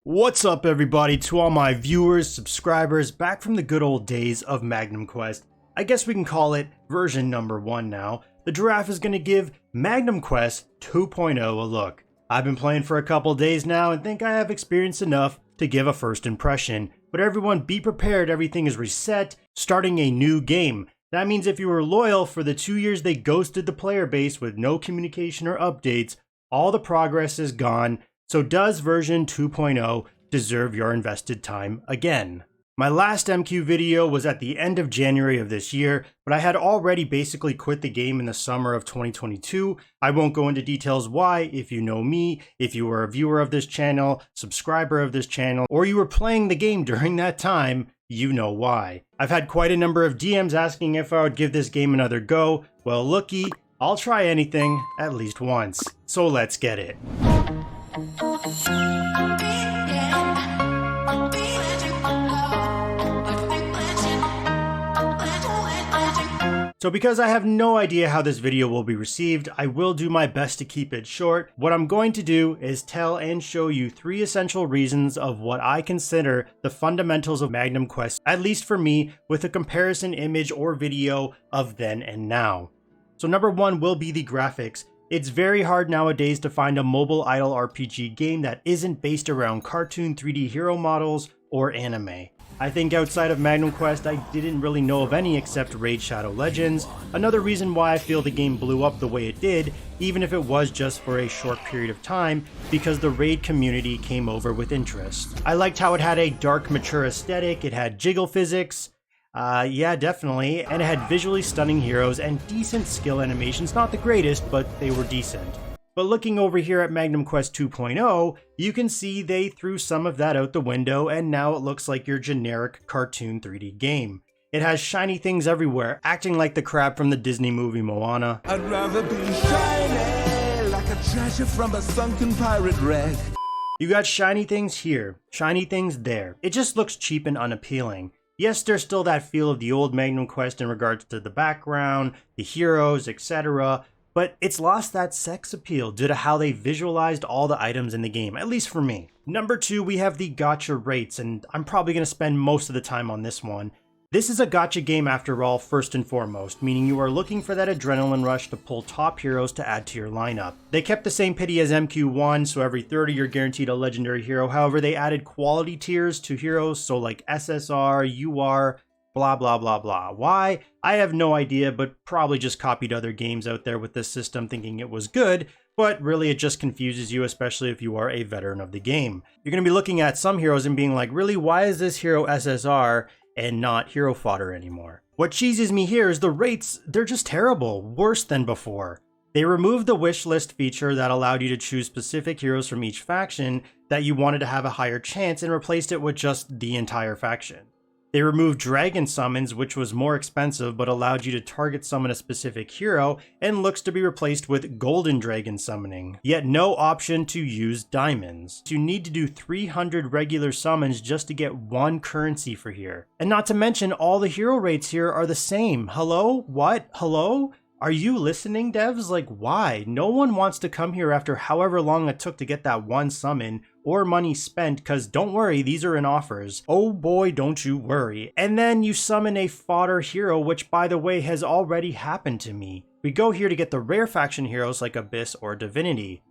What's up everybody, to all my viewers, subscribers, back from the good old days of Magnum Quest. I guess we can call it version number 1 now. The Giraffe is going to give Magnum Quest 2.0 a look. I've been playing for a couple days now and think I have experience enough to give a first impression. But everyone be prepared, everything is reset, starting a new game. That means if you were loyal for the 2 years they ghosted the player base with no communication or updates, all the progress is gone. So does version 2.0 deserve your invested time again? My last MQ video was at the end of January of this year, but I had already basically quit the game in the summer of 2022. I won't go into details why. If you know me, if you were a viewer of this channel, subscriber of this channel, or you were playing the game during that time, you know why. I've had quite a number of DMs asking if I would give this game another go. Well, looky, I'll try anything at least once. So let's get it. So because I have no idea how this video will be received, I will do my best to keep it short. What I'm going to do is tell and show you 3 essential reasons of what I consider the fundamentals of Magnum Quest, at least for me, with a comparison image or video of then and now. So number 1 will be the graphics. It's very hard nowadays to find a mobile idle RPG game that isn't based around cartoon 3D hero models or anime. I think outside of Magnum Quest, I didn't really know of any except Raid Shadow Legends. Another reason why I feel the game blew up the way it did, even if it was just for a short period of time, because the Raid community came over with interest. I liked how it had a dark, mature aesthetic, it had jiggle physics, yeah, definitely, and it had visually stunning heroes and decent skill animations. Not the greatest, but they were decent. But looking over here at Magnum Quest 2.0, you can see they threw some of that out the window and now it looks like your generic cartoon 3D game. It has shiny things everywhere, acting like the crab from the Disney movie Moana. I'd rather be shiny, like a treasure from a sunken pirate wreck. You got shiny things here, shiny things there. It just looks cheap and unappealing. Yes, there's still that feel of the old Magnum Quest in regards to the background, the heroes, etc., but it's lost that sex appeal due to how they visualized all the items in the game, at least for me. Number 2, we have the gacha rates, and I'm probably going to spend most of the time on this one. This is a gacha game after all, first and foremost, meaning you are looking for that adrenaline rush to pull top heroes to add to your lineup. They kept the same pity as MQ1, so every 30 you're guaranteed a legendary hero. However, they added quality tiers to heroes, so like SSR, UR, blah blah blah blah. Why? I have no idea, but probably just copied other games out there with this system thinking it was good, but really it just confuses you, especially if you are a veteran of the game. You're going to be looking at some heroes and being like, really, why is this hero SSR and not hero fodder anymore? What cheeses me here is the rates, they're just terrible, worse than before. They removed the wish list feature that allowed you to choose specific heroes from each faction that you wanted to have a higher chance and replaced it with just the entire faction. They removed dragon summons, which was more expensive but allowed you to target summon a specific hero and looks to be replaced with golden dragon summoning, yet no option to use diamonds. You need to do 300 regular summons just to get 1 currency for here. And not to mention all the hero rates here are the same. Hello? What? Hello? Are you listening, devs? Like, why? No one wants to come here after however long it took to get that 1 summon or money spent, cause don't worry, these are in offers. Oh boy, don't you worry. And then you summon a fodder hero, which by the way has already happened to me. We go here to get the rare faction heroes like Abyss or Divinity.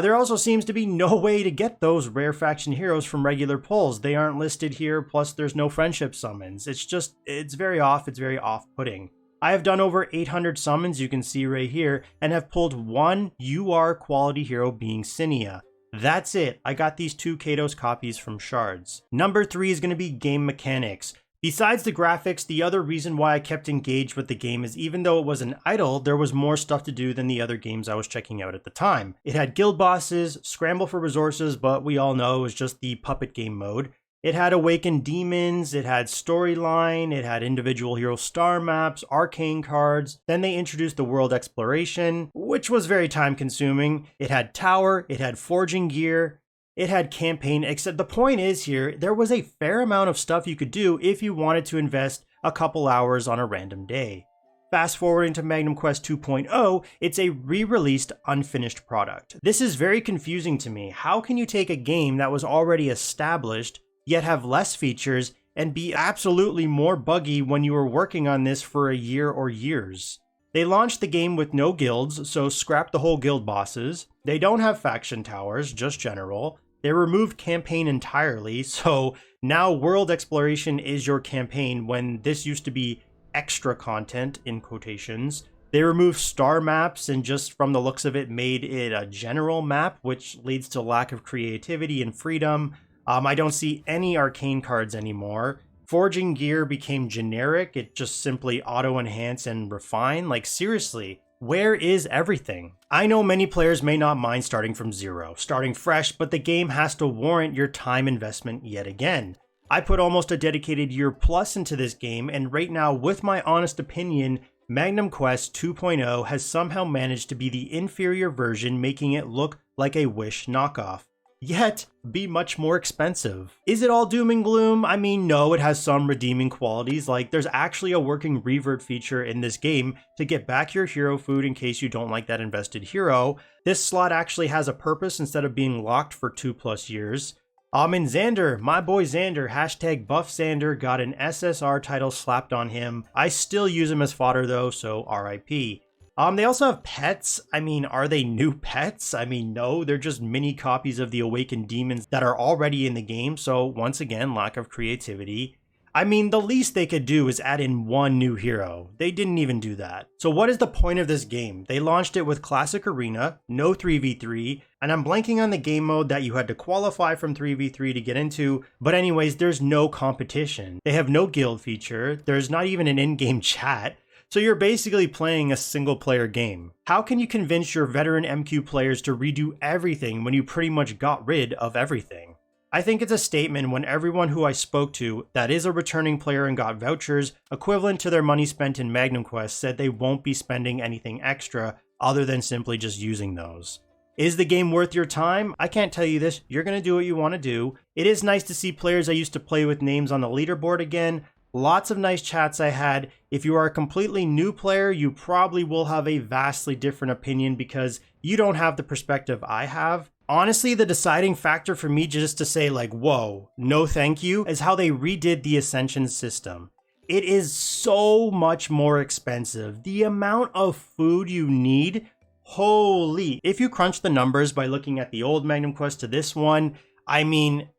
There also seems to be no way to get those rare faction heroes from regular pulls. They aren't listed here, plus there's no friendship summons. It's very off, it's very off-putting. I have done over 800 summons, you can see right here, and have pulled 1 UR quality hero being Cinia. That's it. I got these 2 Kados copies from shards. Number 3 is going to be game mechanics. Besides the graphics, the other reason why I kept engaged with the game is even though it was an idle, there was more stuff to do than the other games I was checking out at the time. It had guild bosses, scramble for resources, but we all know it was just the puppet game mode. It had awakened demons, it had storyline, it had individual hero star maps, arcane cards. Then they introduced the world exploration, which was very time consuming. It had tower, it had forging gear, it had campaign, except the point is here, there was a fair amount of stuff you could do if you wanted to invest a couple hours on a random day. Fast forwarding to Magnum Quest 2.0, it's a re-released, unfinished product. This is very confusing to me. How can you take a game that was already established, yet have less features, and be absolutely more buggy when you were working on this for a year or years? They launched the game with no guilds, so scrap the whole guild bosses. They don't have faction towers, just general. They removed campaign entirely, so now world exploration is your campaign when this used to be extra content, in quotations. They removed star maps and just from the looks of it made it a general map, which leads to lack of creativity and freedom. I don't see any arcane cards anymore. Forging gear became generic. It just simply auto-enhance and refine. Like, seriously, where is everything? I know many players may not mind starting from zero, starting fresh, but the game has to warrant your time investment yet again. I put almost a dedicated year plus into this game, and right now, with my honest opinion, Magnum Quest 2.0 has somehow managed to be the inferior version, making it look like a Wish knockoff, yet be much more expensive. Is it all doom and gloom? I mean, no, it has some redeeming qualities, like there's actually a working revert feature in this game to get back your hero food in case you don't like that invested hero. This slot actually has a purpose instead of being locked for 2+ years. And Xander, my boy Xander, hashtag buff Xander, got an SSR title slapped on him. I still use him as fodder though, so RIP. They also have pets. I mean, are they new pets? I mean, no, they're just mini copies of the awakened demons that are already in the game, so once again, lack of creativity. I mean, the least they could do is add in one new hero. They didn't even do that. So what is the point of this game? They launched it with Classic Arena, no 3v3, and I'm blanking on the game mode that you had to qualify from 3v3 to get into, but anyways, there's no competition. They have no guild feature, there's not even an in-game chat, so you're basically playing a single-player game. How can you convince your veteran MQ players to redo everything when you pretty much got rid of everything? I think it's a statement when everyone who I spoke to that is a returning player and got vouchers equivalent to their money spent in Magnum Quest said they won't be spending anything extra other than simply just using those. Is the game worth your time? I can't tell you this. You're going to do what you want to do. It is nice to see players I used to play with names on the leaderboard again. Lots of nice chats I had. If you are a completely new player, you probably will have a vastly different opinion because you don't have the perspective I have. Honestly, the deciding factor for me just to say like, whoa, no thank you, is how they redid the Ascension system. It is so much more expensive. The amount of food you need, holy. If you crunch the numbers by looking at the old Magnum Quest to this one, I mean,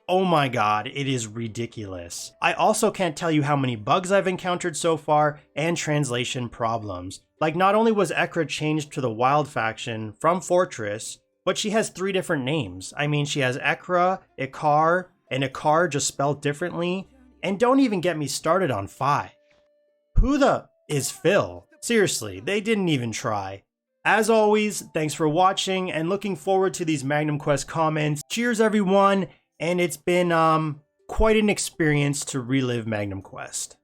oh my god, it is ridiculous. I also can't tell you how many bugs I've encountered so far and translation problems. Like, not only was Ekra changed to the Wild faction from Fortress, but she has 3 different names. I mean, she has Ekra, Ikar, and Ikar just spelled differently. And don't even get me started on Phi. Who the is Phil? Seriously, they didn't even try. As always, thanks for watching and looking forward to these Magnum Quest comments. Cheers everyone, and it's been quite an experience to relive Magnum Quest.